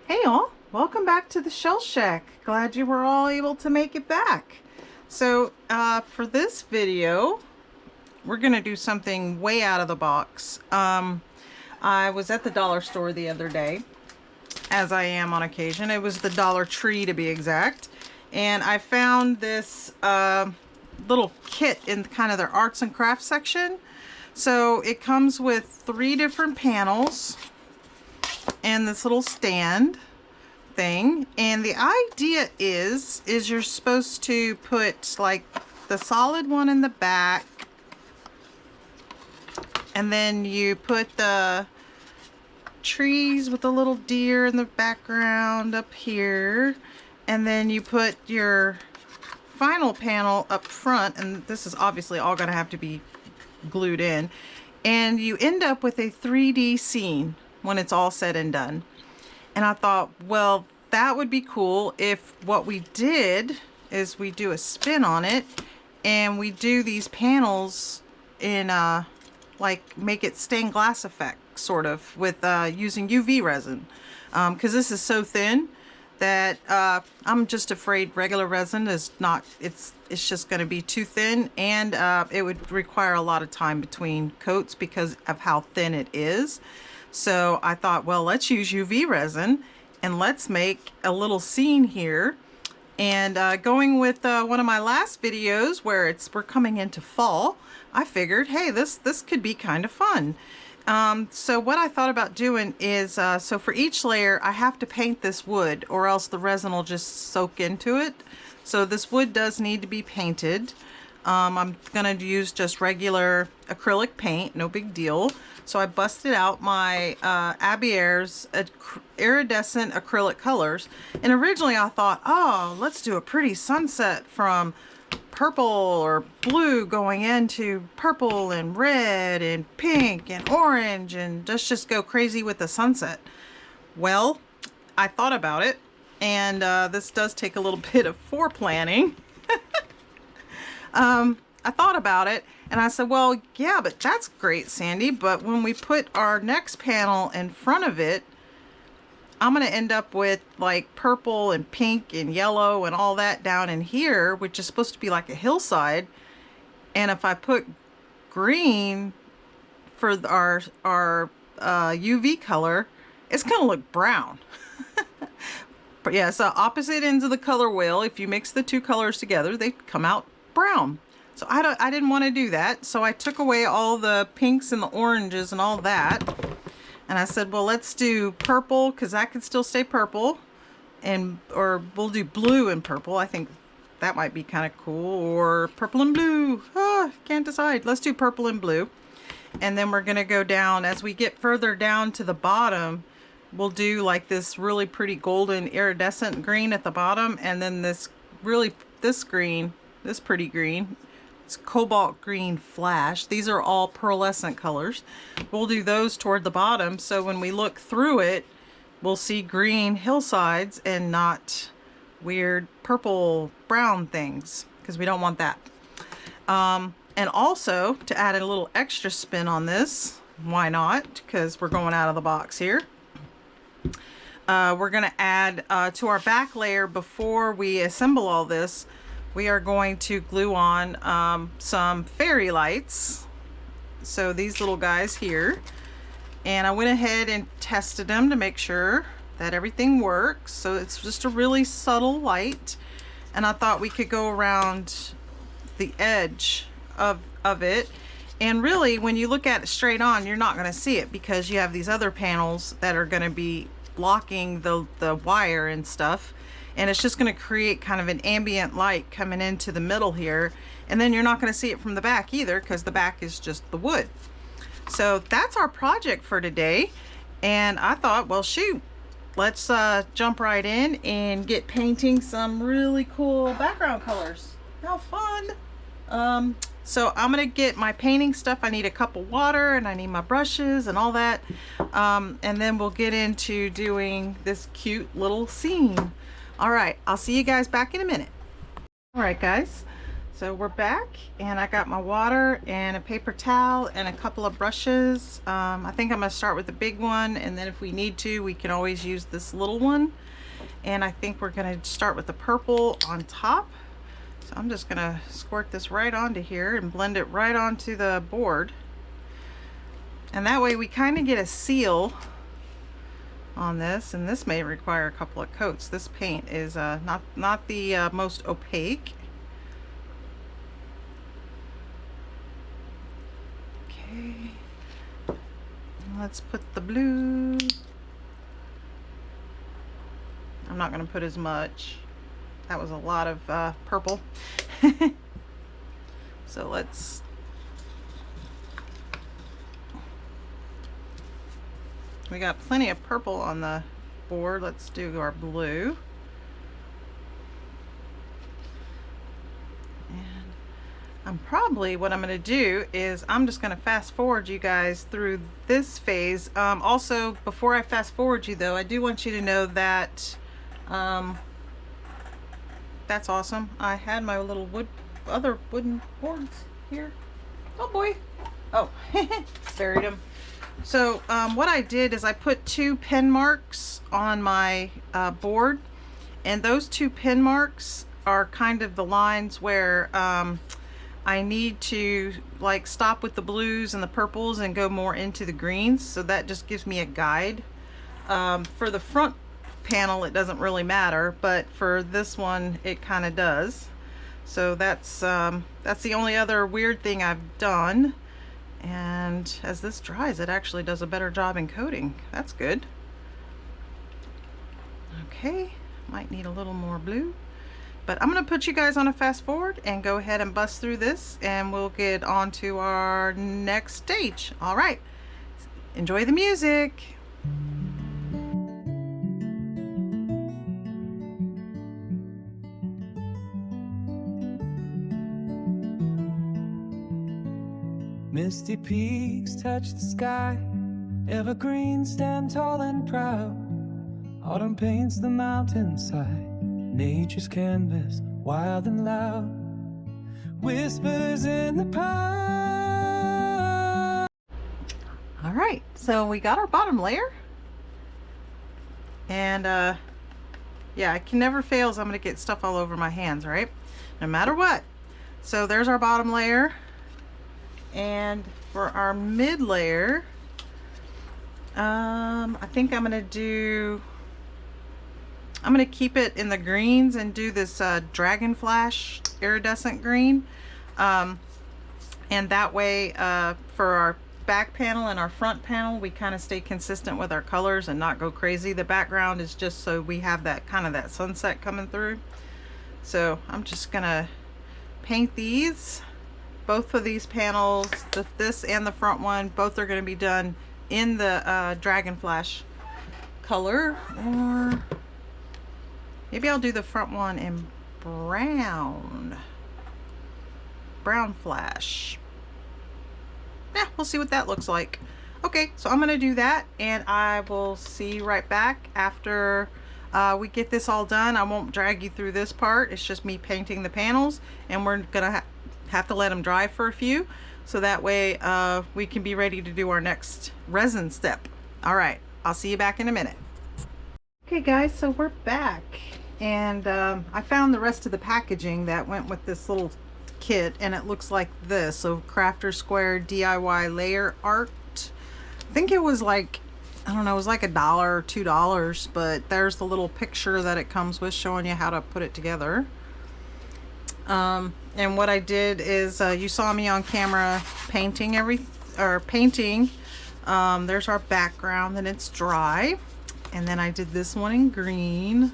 Hey all, welcome back to the Shell Shack. Glad you were all able to make it back. So for this video, we're gonna do something way out of the box. I was at the dollar store the other day, as I am on occasion. It was the Dollar Tree to be exact. And I found this little kit in kind of their arts and crafts section. So it comes with 3 different panels and this little stand thing, and the idea is you're supposed to put like the solid one in the back, and then you put the trees with the little deer in the background up here, and then you put your final panel up front, and this is obviously all going to have to be glued in, and you end up with a 3D scene when it's all said and done. And I thought, well, that would be cool if what we did is we do a spin on it and we do these panels in like make it stained glass effect sort of with using UV resin, because this is so thin that I'm just afraid regular resin is not, it's just going to be too thin, and it would require a lot of time between coats because of how thin it is. So I thought, well, let's use UV resin and let's make a little scene here. And going with one of my last videos where we're coming into fall, I figured, hey, this could be kind of fun. So what I thought about doing is, so for each layer I have to paint this wood or else the resin will just soak into it. So this wood does need to be painted. I'm gonna use just regular acrylic paint, no big deal. So I busted out my Abier's iridescent acrylic colors, and originally I thought, oh, let's do a pretty sunset from purple or blue going into purple and red and pink and orange, and let's just go crazy with the sunset. Well, I thought about it, and this does take a little bit of foreplanning. I thought about it and I said, well, yeah, but that's great, Sandy, but when we put our next panel in front of it, I'm going to end up with like purple and pink and yellow and all that down in here, which is supposed to be like a hillside. And if I put green for our UV color, it's going to look brown. But yeah, so opposite ends of the color wheel, if you mix the 2 colors together, they come out brown. So I didn't want to do that. So I took away all the pinks and the oranges and all that. And I said, well, let's do purple, because that could still stay purple. Or we'll do blue and purple. I think that might be kind of cool. Or purple and blue. Can't decide. Let's do purple and blue. And then we're going to go down. As we get further down to the bottom, we'll do like this really pretty golden iridescent green at the bottom. And then this green, this pretty green. It's cobalt green flash. These are all pearlescent colors. We'll do those toward the bottom, so when we look through it, we'll see green hillsides and not weird purple brown things, because we don't want that. And also, to add a little extra spin on this, why not? Because we're going out of the box here. We're going to add to our back layer, before we assemble all this, we are going to glue on some fairy lights. So these little guys here. And I went ahead and tested them to make sure that everything works. So it's just a really subtle light. And I thought we could go around the edge of it. And really, when you look at it straight on, you're not going to see it, because you have these other panels that are going to be blocking the wire and stuff. And it's just going to create kind of an ambient light coming into the middle here. And then you're not going to see it from the back either, because the back is just the wood. So that's our project for today. And I thought, well, shoot, let's jump right in and get painting some really cool background colors. How fun. So I'm going to get my painting stuff. I need a cup of water, and I need my brushes and all that. And then we'll get into doing this cute little scene. All right, I'll see you guys back in a minute. All right, guys. So we're back, and I got my water and a paper towel and a couple of brushes. I think I'm going to start with the big one, and then if we need to, we can always use this little one. And I think we're going to start with the purple on top. So I'm just going to squirt this right onto here and blend it right onto the board. And that way we kind of get a seal on this, and this may require a couple of coats. This paint is not the most opaque. Okay, let's put the blue. I'm not going to put as much. That was a lot of purple. So let's we got plenty of purple on the board. Let's do our blue. What I'm going to do is I'm just going to fast forward you guys through this phase. Also, before I fast forward you though, I do want you to know that that's awesome. I had my little other wooden boards here. Oh boy. Oh, buried them. So what I did is I put 2 pen marks on my board, and those 2 pen marks are kind of the lines where I need to like stop with the blues and the purples and go more into the greens. So that just gives me a guide. For the front panel it doesn't really matter, but for this one it kind of does. So that's the only other weird thing I've done. And as this dries, it actually does a better job in coating. That's good. Okay, might need a little more blue. But I'm going to put you guys on a fast forward and go ahead and bust through this, and we'll get on to our next stage. All right, enjoy the music. Misty peaks touch the sky, evergreens stand tall and proud. Autumn paints the mountainside, nature's canvas, wild and loud, whispers in the pine. All right, so we got our bottom layer, and yeah, it can never fail. I'm gonna get stuff all over my hands, right? No matter what. So there's our bottom layer, and for our mid layer, I think I'm gonna keep it in the greens and do this Dragon Flash iridescent green, and that way for our back panel and our front panel we kind of stay consistent with our colors and not go crazy. The background is just so we have that kind of that sunset coming through. So I'm just gonna paint these, both of these panels, this and the front one, both are going to be done in the Dragon Flash color, or maybe I'll do the front one in brown Flash. Yeah, we'll see what that looks like. Okay, so I'm going to do that, and I will see you right back after we get this all done. I won't drag you through this part. It's just me painting the panels, and we're going to have to let them dry for a few, so that way we can be ready to do our next resin step. All right, I'll see you back in a minute. Okay guys, so we're back, and I found the rest of the packaging that went with this little kit, and it looks like this. So Crafter Square DIY layer art. I think it was like, I don't know, it was like $1 or $2, but there's the little picture that it comes with showing you how to put it together. And what I did is, you saw me on camera painting there's our background, and it's dry. And then I did this one in green.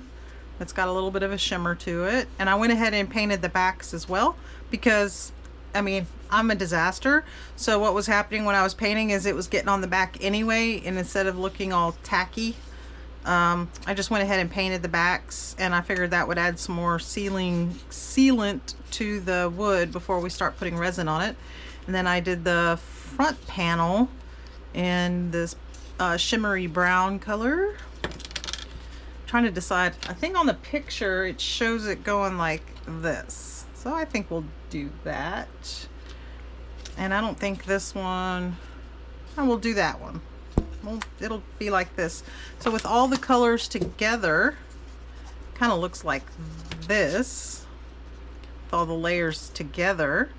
It's got a little bit of a shimmer to it. And I went ahead and painted the backs as well, because, I mean, I'm a disaster. So what was happening when I was painting is it was getting on the back anyway, and instead of looking all tacky, I just went ahead and painted the backs, and I figured that would add some more sealant to the wood before we start putting resin on it. And then I did the front panel in this shimmery brown color. Trying to decide, I think on the picture it shows it going like this, so I think we'll do that. And I don't think this one, I will do that one. Well, it'll be like this. So with all the colors together, kind of looks like this, with all the layers together.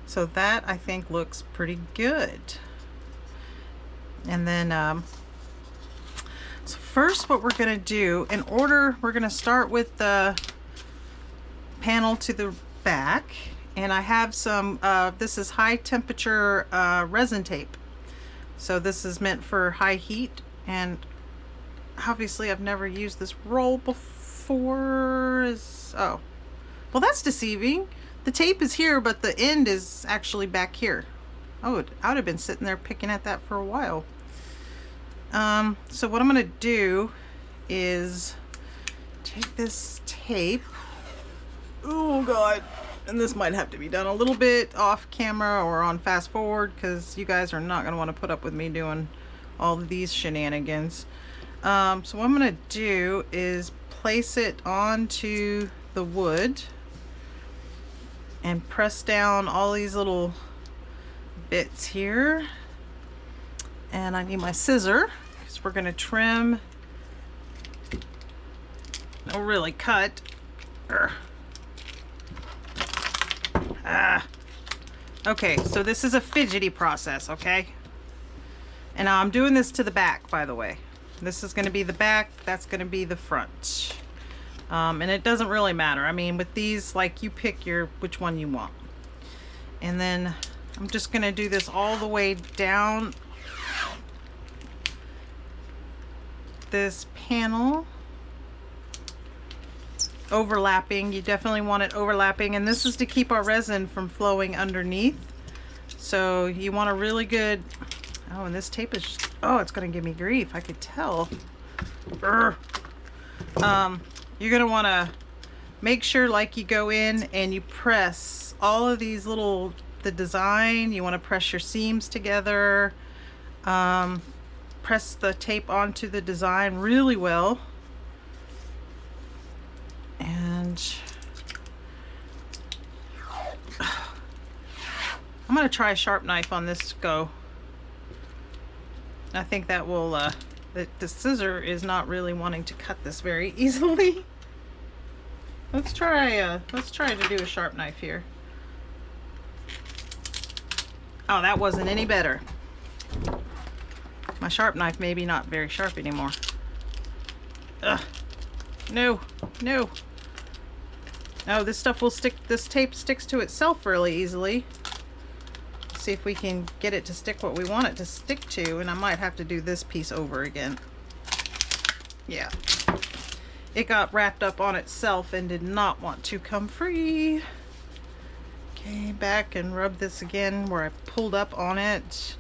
So that I think looks pretty good. And then so first what we're gonna do, in order, we're gonna start with the panel to the back, and I have some this is high temperature resin tape. So this is meant for high heat, and obviously I've never used this roll before. Oh, well, that's deceiving. The tape is here, but the end is actually back here. Oh, I would have been sitting there picking at that for a while. So what I'm gonna do is take this tape. Oh God. And this might have to be done a little bit off camera or on fast forward, because you guys are not gonna want to put up with me doing all of these shenanigans. So what I'm gonna do is place it onto the wood and press down all these little bits here. And I need my scissor, because we're gonna trim, no, really cut. Okay, so this is a fidgety process, okay? And I'm doing this to the back, by the way. This is gonna be the back, that's gonna be the front. And it doesn't really matter. I mean, with these, like, you pick which one you want. And then I'm just gonna do this all the way down this panel, overlapping. You definitely want it overlapping, and this is to keep our resin from flowing underneath. So you want a really good, oh, and this tape is, oh, it's gonna give me grief, I could tell. You're gonna want to make sure, like, you go in and you press all of these little, the design, you want to press your seams together, press the tape onto the design really well. And I'm going to try a sharp knife on this go. I think that will, the scissor is not really wanting to cut this very easily. Let's try to do a sharp knife here. Oh, that wasn't any better. My sharp knife maybe not very sharp anymore. Ugh. No, no. Oh, this stuff will stick, this tape sticks to itself really easily. Let's see if we can get it to stick what we want it to stick to, and I might have to do this piece over again. Yeah. It got wrapped up on itself and did not want to come free. Okay, back and rub this again where I pulled up on it.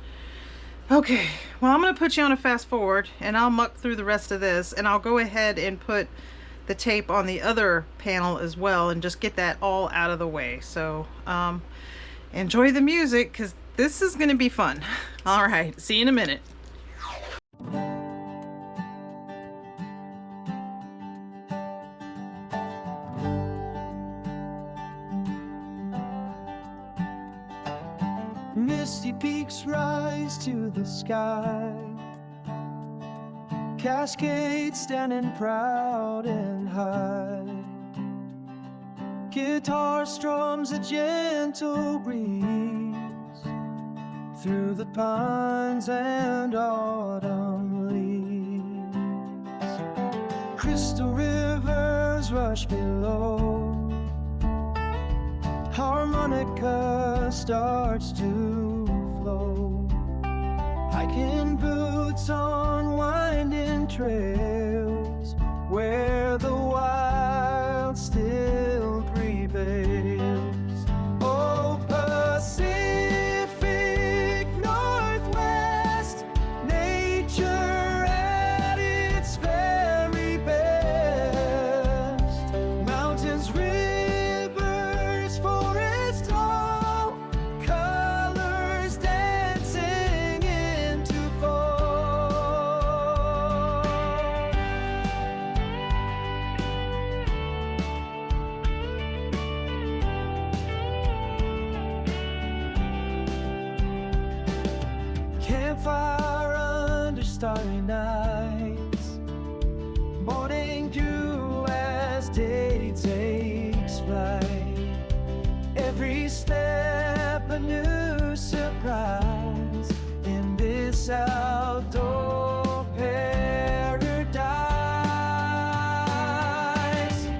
Okay, well, I'm going to put you on a fast forward, and I'll muck through the rest of this, and I'll go ahead and put the tape on the other panel as well and just get that all out of the way. So enjoy the music, because this is going to be fun. All right, see you in a minute. Misty peaks rise to the sky, cascades standing proud and high. Guitar strums a gentle breeze through the pines and autumn leaves. Crystal rivers rush below, harmonica starts to flow. Hiking boots on winding trails where the wild still prevails. Oh, Pacific Northwest, nature at its very best. Mountains, rivers, forests, all colors dancing into fall. starry nights. Morning dew as day takes flight. Every step a new surprise in this outdoor paradise.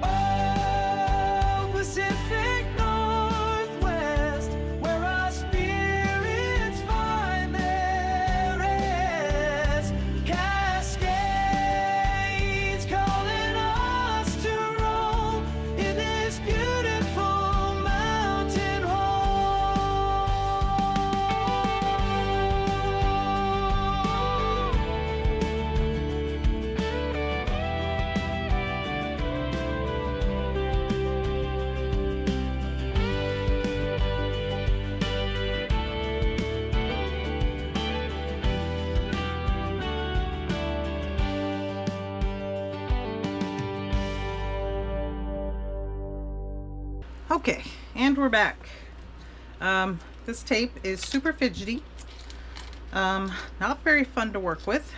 Oh, Pacific Northwest, where our spirits find their rest. Cascades calling us to roam in this beautiful mountain home. Okay, and we're back. This tape is super fidgety. Not very fun to work with,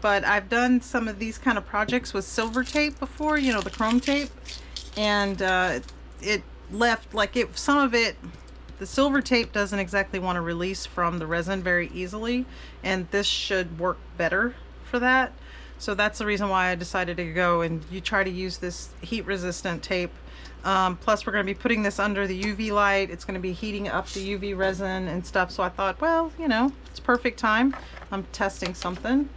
but I've done some of these kind of projects with silver tape before, you know, the chrome tape, and it left like it. Some of it, the silver tape doesn't exactly want to release from the resin very easily, and this should work better for that. So that's the reason why I decided to go and you try to use this heat resistant tape. Plus we're going to be putting this under the UV light. It's going to be heating up the UV resin and stuff. So I thought, well, you know, it's perfect time. I'm testing something.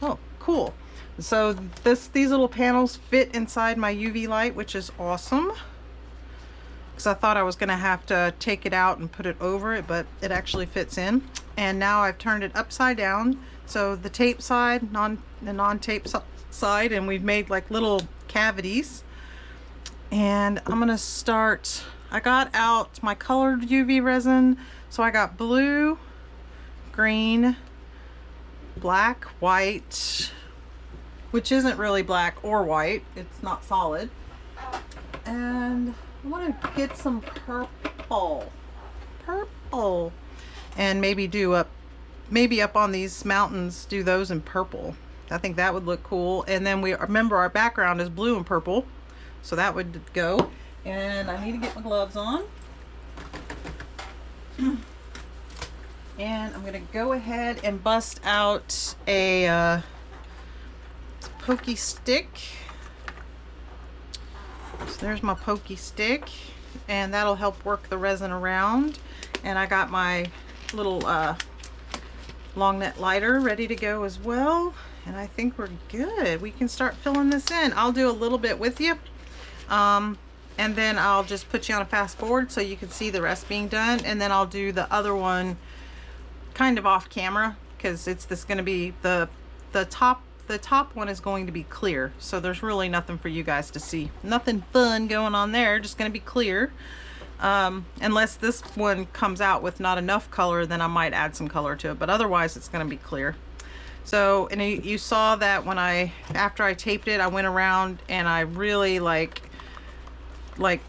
Oh, cool. So these little panels fit inside my UV light, which is awesome. Because I thought I was going to have to take it out and put it over it, but it actually fits in. And now I've turned it upside down. So the tape side, the non-tape side, and we've made like little cavities. And I'm gonna start, I got out my colored UV resin. So I got blue, green, black, white, which isn't really black or white. It's not solid. And I wanna get some purple. And maybe do up on these mountains, do those in purple. I think that would look cool. And then we remember our background is blue and purple. So that would go. And I need to get my gloves on. And I'm going to go ahead and bust out a pokey stick. So there's my pokey stick. And that'll help work the resin around. And I got my little long net lighter ready to go as well. And I think we're good. We can start filling this in. I'll do a little bit with you. And then I'll just put you on a fast forward so you can see the rest being done, and then I'll do the other one kind of off camera because it's going to be the top one is going to be clear, so there's really nothing for you guys to see, nothing fun going on there, just going to be clear. Unless this one comes out with not enough color, then I might add some color to it, but otherwise it's going to be clear. So, and you saw that when after I taped it, I went around and I really like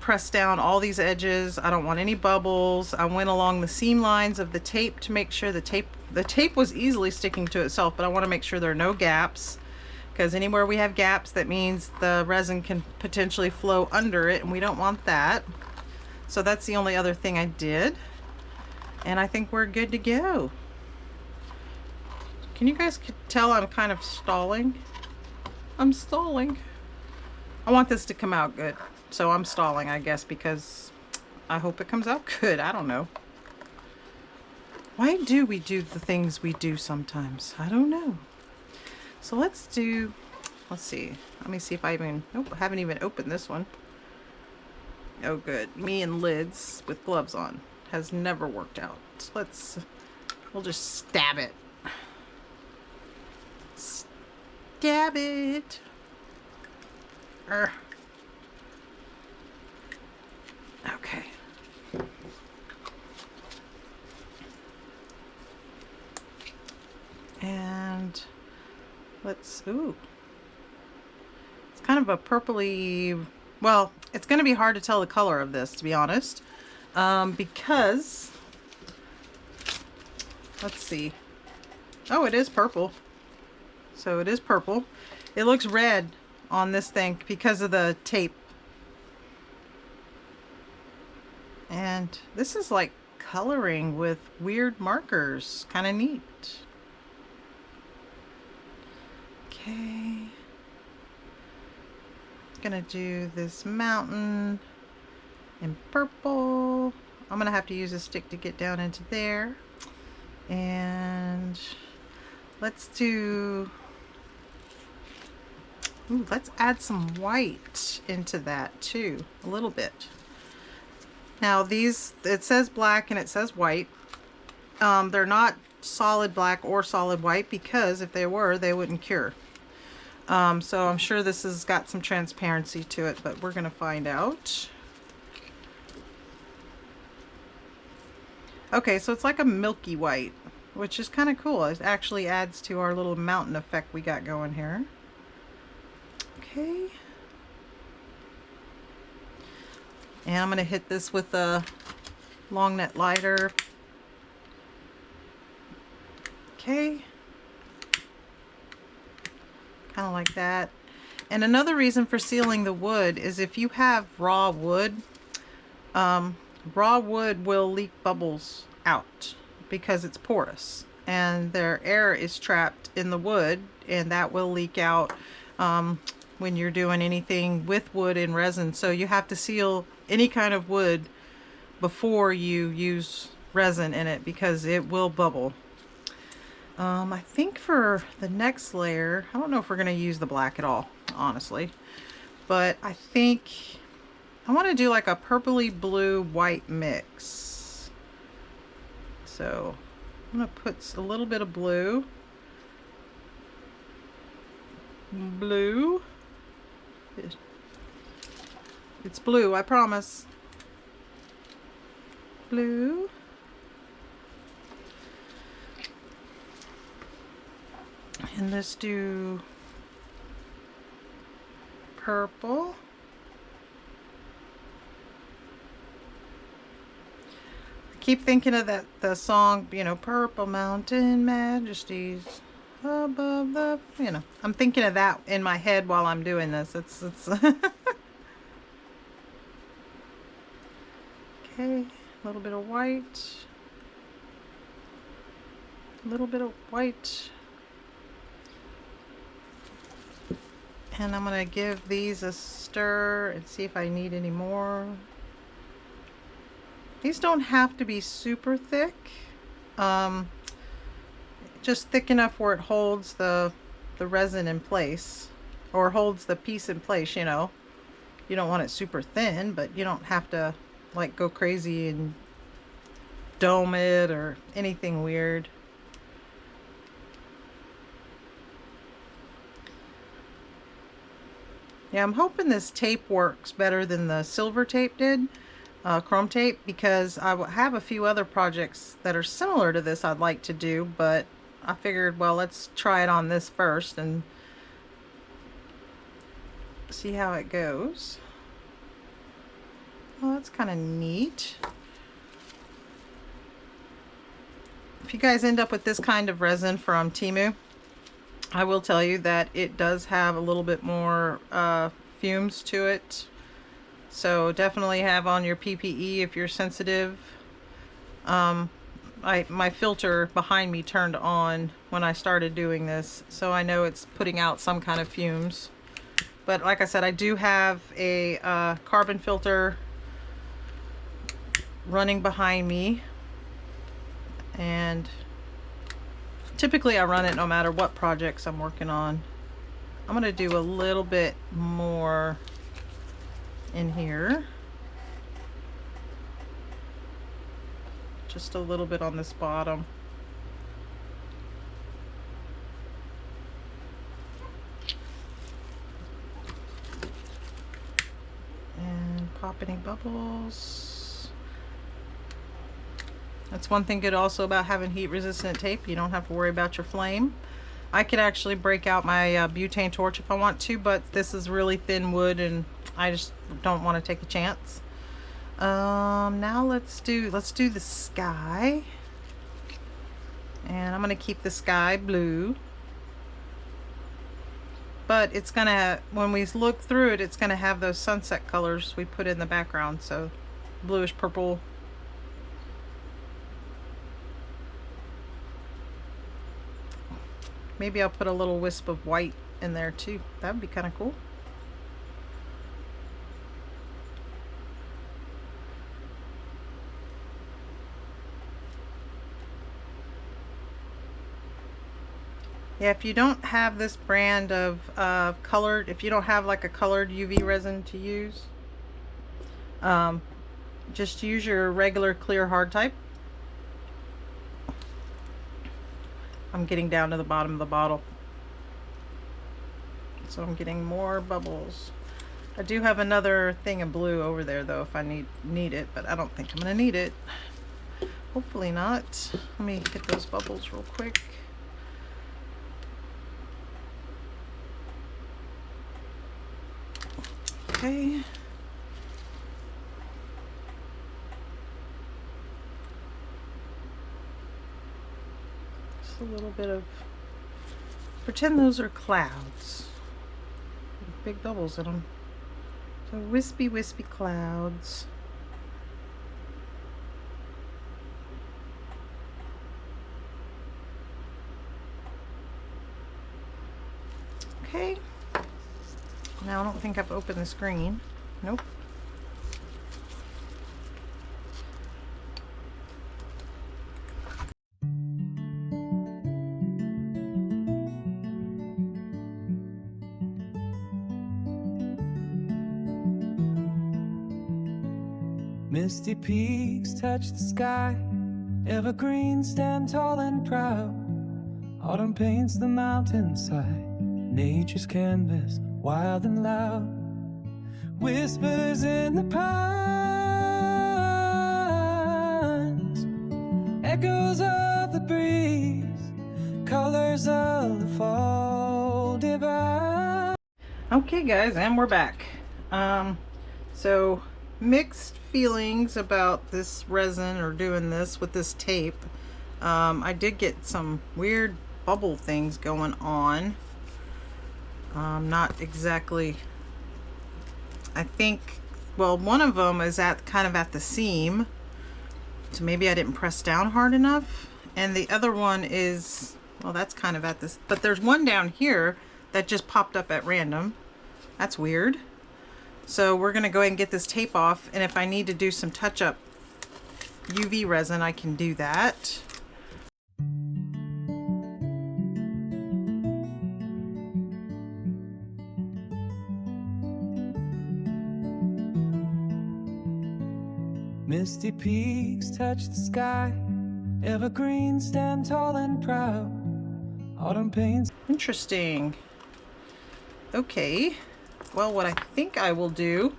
pressed down all these edges. I don't want any bubbles. I went along the seam lines of the tape to make sure the tape was easily sticking to itself, but I want to make sure there are no gaps, because anywhere we have gaps, that means the resin can potentially flow under it, and we don't want that. So that's the only other thing I did, and I think we're good to go. Can you guys tell I'm kind of stalling? I'm stalling. I want this to come out good. So I'm stalling, I guess, because I hope it comes out good. I don't know. Why do we do the things we do sometimes? I don't know. So let's see. Let me see if I even, nope, I haven't even opened this one. Oh, good. Me and lids with gloves on has never worked out. We'll just stab it. Stab it. Okay. And ooh. It's kind of a purpley, well, it's going to be hard to tell the color of this, to be honest, because, let's see. Oh, it is purple. So it is purple. It looks red on this thing because of the tape. And this is like coloring with weird markers. Kind of neat. Okay. Gonna do this mountain in purple. I'm gonna have to use a stick to get down into there. And let's do, ooh, let's add some white into that too, a little bit. Now these, it says black and it says white. They're not solid black or solid white because if they were, they wouldn't cure. So I'm sure this has got some transparency to it, but we're gonna find out. Okay, so it's like a milky white, which is kind of cool. It actually adds to our little mountain effect we got going here. Okay. And I'm going to hit this with a long net lighter. Okay. Kind of like that. And another reason for sealing the wood is if you have raw wood will leak bubbles out because it's porous and their air is trapped in the wood, and that will leak out when you're doing anything with wood and resin. So you have to seal any kind of wood before you use resin in it because it will bubble. I think for the next layer, I don't know if we're going to use the black at all, honestly, but I think I want to do like a purpley blue white mix. So I'm going to put a little bit of blue. It's blue, I promise. Blue. And let's do purple. I keep thinking of the song, you know, Purple Mountain Majesties above the, you know, I'm thinking of that in my head while I'm doing this. It's okay, a little bit of white, a little bit of white. And I'm going to give these a stir and see if I need any more. These don't have to be super thick. Just thick enough where it holds the resin in place, or holds the piece in place, you know. You don't want it super thin, but you don't have to like go crazy and dome it or anything weird. Yeah, I'm hoping this tape works better than the silver tape did, chrome tape, because I have a few other projects that are similar to this I'd like to do, but I figured, well, let's try it on this first and see how it goes. Well, that's kind of neat. If you guys end up with this kind of resin from Temu, I will tell you that it does have a little bit more fumes to it. So definitely have on your PPE if you're sensitive. My filter behind me turned on when I started doing this, so I know it's putting out some kind of fumes. But like I said, I do have a carbon filter running behind me, and typically I run it no matter what projects I'm working on. I'm going to do a little bit more in here. Just a little bit on this bottom. And pop any bubbles. That's one thing good also about having heat resistant tape. You don't have to worry about your flame. I could actually break out my butane torch if I want to, but this is really thin wood and I just don't want to take a chance. Now let's do the sky. And I'm going to keep the sky blue. but it's gonna, when we look through it, it's gonna have those sunset colors we put in the background, so bluish purple. Maybe I'll put a little wisp of white in there too. That would be kind of cool. Yeah, if you don't have this brand of colored, if you don't have like a colored UV resin to use, just use your regular clear hard type. I'm getting down to the bottom of the bottle, so I'm getting more bubbles. I do have another thing of blue over there though if I need it, but I don't think I'm gonna need it. Hopefully not. Let me hit those bubbles real quick. Okay. Just a little bit of, pretend those are clouds with big bubbles in them. So wispy clouds. Okay. Now I don't think I've opened the screen. Nope. Misty peaks touch the sky, evergreens stand tall and proud. Autumn paints the mountainside, nature's canvas, wild and loud. Whispers in the pines, echoes of the breeze, colors of the fall divine. Okay guys, and we're back. So mixed feelings about this resin or doing this with this tape. I did get some weird bubble things going on. Not exactly, I think, well, one of them is at kind of at the seam, so maybe I didn't press down hard enough, and the other one is, well, that's kind of at this, but there's one down here that just popped up at random. That's weird. So we're gonna go ahead and get this tape off, and if I need to do some touch-up UV resin, I can do that. Misty peaks touch the sky, evergreens stand tall and proud. Autumn paints. Interesting. Okay. Well, what I think I will do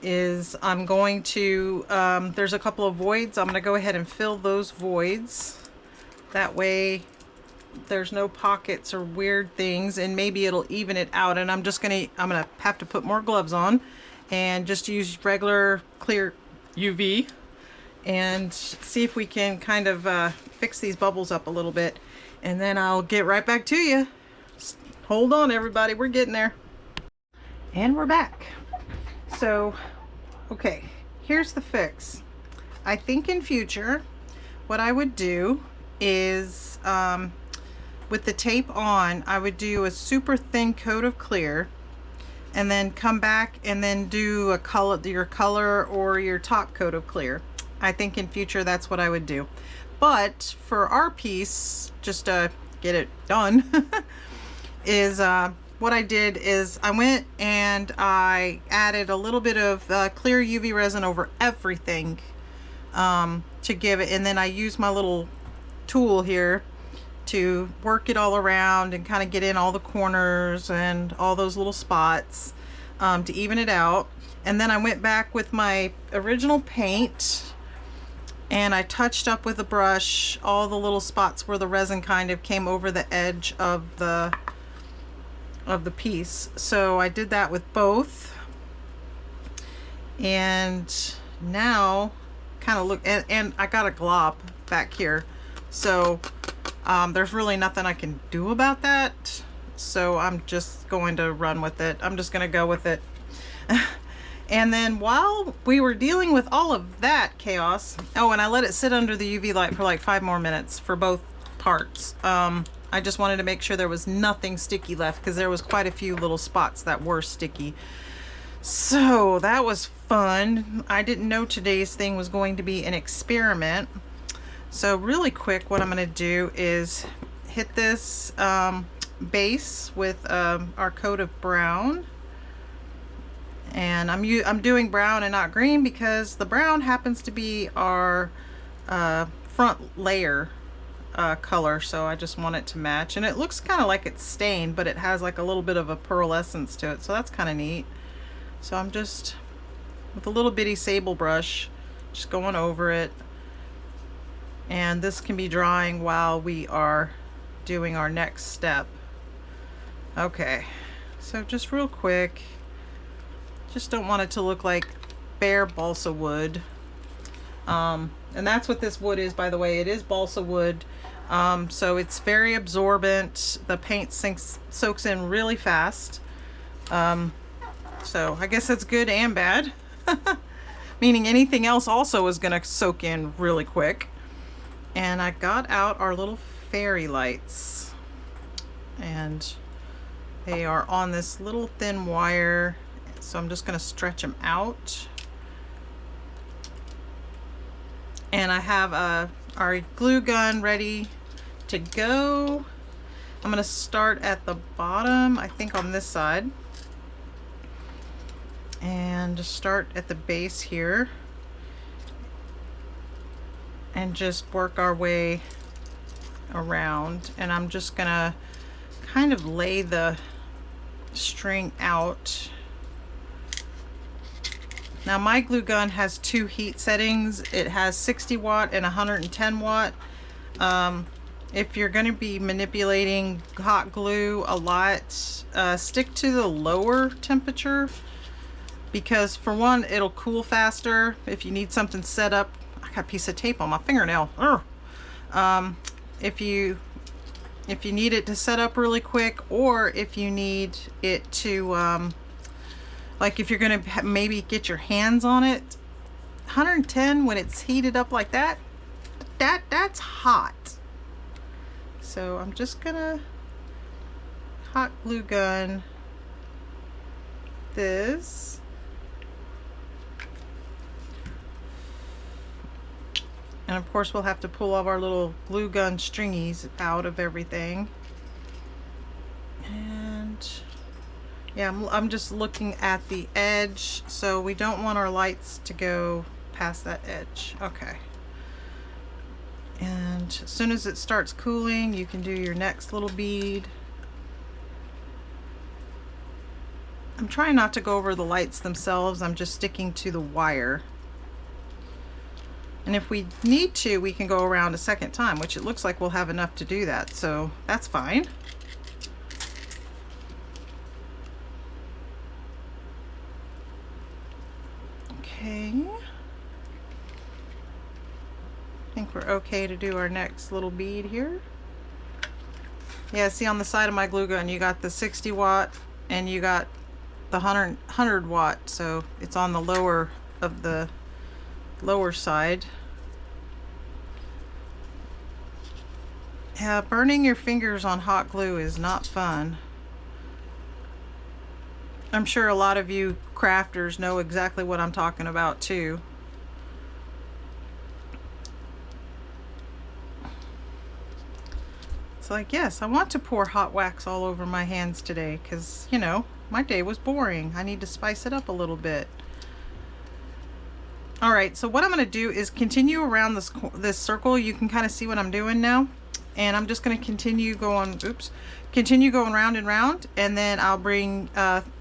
is I'm going to, there's a couple of voids. I'm going to go ahead and fill those voids. That way there's no pockets or weird things, and maybe it'll even it out. And I'm going to have to put more gloves on and just use regular clear UV and see if we can kind of fix these bubbles up a little bit. And then I'll get right back to you. Just hold on everybody, we're getting there. And we're back. So, okay, here's the fix. I think in future, what I would do is, with the tape on, I would do a super thin coat of clear, and then come back and then do a color, your color or your top coat of clear. I think in future that's what I would do. But for our piece, just to get it done, is what I did is I went and I added a little bit of clear UV resin over everything to give it, and then I used my little tool here to work it all around and kind of get in all the corners and all those little spots to even it out. And then I went back with my original paint and I touched up with a brush all the little spots where the resin kind of came over the edge of the piece. So I did that with both, and now kind of look, and I got a glob back here, so there's really nothing I can do about that. so I'm just going to run with it. I'm just going to go with it. And then while we were dealing with all of that chaos, oh, and I let it sit under the UV light for like 5 more minutes for both parts. I just wanted to make sure there was nothing sticky left, because there was quite a few little spots that were sticky. So that was fun. I didn't know today's thing was going to be an experiment. So really quick, what I'm going to do is hit this base with our coat of brown. And I'm doing brown and not green because the brown happens to be our front layer color, so I just want it to match. And it looks kind of like it's stained, but it has like a little bit of a pearlescence to it, so that's kind of neat. So I'm just, with a little bitty sable brush, just going over it. And this can be drying while we are doing our next step. Okay, so just real quick, just don't want it to look like bare balsa wood. And that's what this wood is, by the way. It is balsa wood. So it's very absorbent. The paint soaks in really fast. So I guess that's good and bad. Meaning anything else also is gonna soak in really quick. And I got out our little fairy lights, and they are on this little thin wire. So I'm just going to stretch them out. And I have our glue gun ready to go. I'm going to start at the bottom, I think on this side. And just start at the base here. And just work our way around. And I'm just going to kind of lay the string out. Now my glue gun has 2 heat settings. It has 60 watt and 110 watt. If you're going to be manipulating hot glue a lot, stick to the lower temperature, because for one, it'll cool faster. If you need something set up, I got a piece of tape on my fingernail. If you need it to set up really quick, or if you need it to like if you're gonna maybe get your hands on it, 110 when it's heated up like that, that's hot. So I'm just gonna hot glue gun this. And of course we'll have to pull all our little glue gun stringies out of everything. And yeah, I'm just looking at the edge, so we don't want our lights to go past that edge. Okay. And as soon as it starts cooling, you can do your next little bead. I'm trying not to go over the lights themselves. I'm just sticking to the wire. And if we need to, we can go around a second time, which it looks like we'll have enough to do that, so that's fine. Okay. I think we're okay to do our next little bead here. Yeah, see on the side of my glue gun, you got the 60 watt and you got the 100 watt, so it's on the lower of the lower side. Yeah, burning your fingers on hot glue is not fun. I'm sure a lot of you crafters know exactly what I'm talking about too. It's like, yes, I want to pour hot wax all over my hands today because, you know, my day was boring. I need to spice it up a little bit. All right, so what I'm going to do is continue around this circle. You can kind of see what I'm doing now. And I'm just going to continue going round and round, and then I'll bring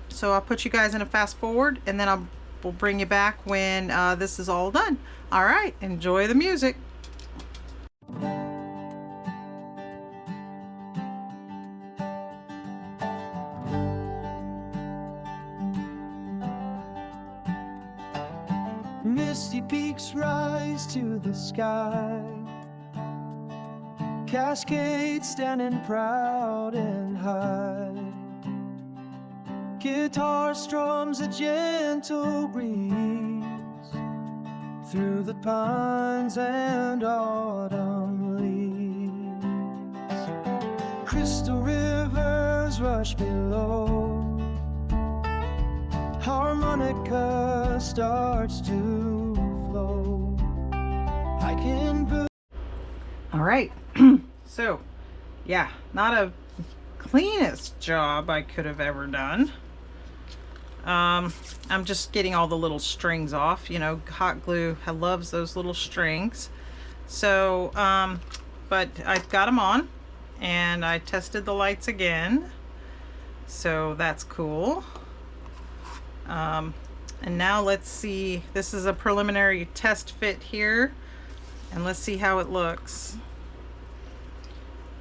so I'll put you guys in a fast forward, and then we'll bring you back when this is all done. All right, enjoy the music. Misty peaks rise to the sky, Cascade standing proud and high. Guitar strums a gentle breeze through the pines and autumn leaves. Crystal rivers rush below. Harmonica starts to flow. I can. All right. So, yeah, not a cleanest job I could have ever done. I'm just getting all the little strings off. You know, hot glue loves those little strings. So, but I've got them on, and I tested the lights again. So that's cool. And now let's see. This is a preliminary test fit here, and let's see how it looks.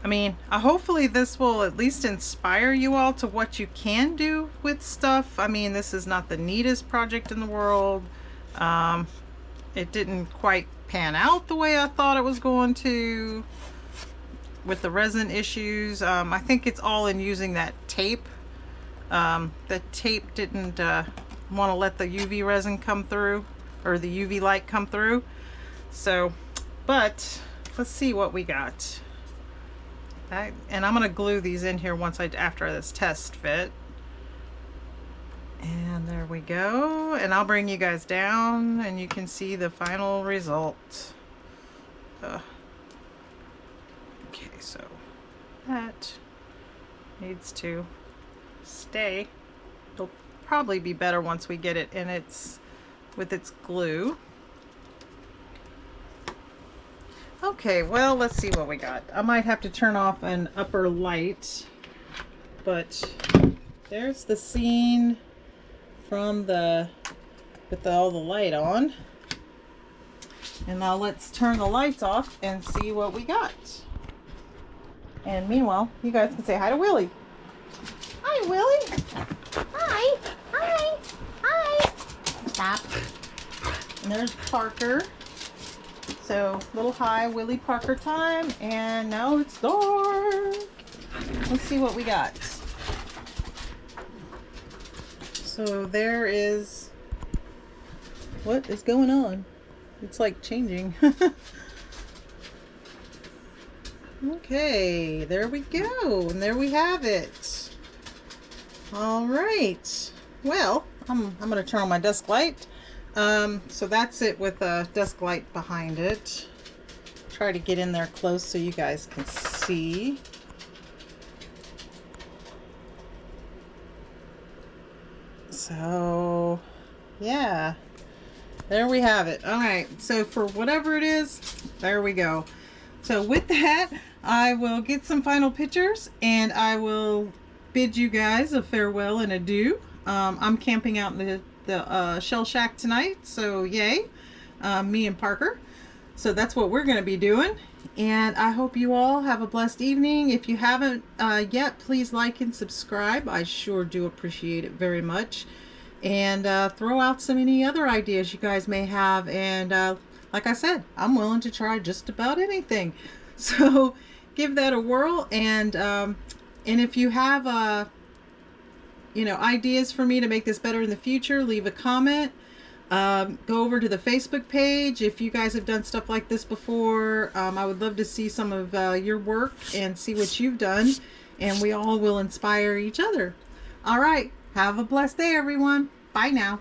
I mean, hopefully this will at least inspire you all to what you can do with stuff. I mean, this is not the neatest project in the world. It didn't quite pan out the way I thought it was going to with the resin issues. I think it's all in using that tape. The tape didn't want to let the UV resin come through, or the UV light come through. So, but let's see what we got. And I'm gonna glue these in here after this test fit. And there we go. And I'll bring you guys down and you can see the final result. Okay, so that needs to stay. It'll probably be better once we get it in with its glue. Okay, well, let's see what we got. I might have to turn off an upper light, but there's the scene from with all the light on. And now let's turn the lights off and see what we got. And meanwhile, you guys can say hi to Willie. Hi, Willie. Hi. Hi. Hi. Stop. And there's Parker. So, little hi Willie Parker time, and now it's dark. Let's see what we got. So there is, what is going on? It's like changing. Okay, there we go, and there we have it. All right. Well, I'm gonna turn on my desk light. So that's it with a desk light behind it. Try to get in there close so you guys can see. So, yeah, there we have it. All right, so for whatever it is, there we go. So with that, I will get some final pictures and I will bid you guys a farewell and adieu. I'm camping out in the shell shack tonight, so yay, me and Parker. So that's what we're going to be doing, and I hope you all have a blessed evening. If you haven't yet, please like and subscribe. I sure do appreciate it very much. And throw out any other ideas you guys may have, and like I said, I'm willing to try just about anything. So give that a whirl, and if you have ideas for me to make this better in the future, leave a comment. Go over to the Facebook page if you guys have done stuff like this before. I would love to see some of your work and see what you've done, and we all will inspire each other. All right, have a blessed day, everyone. Bye now.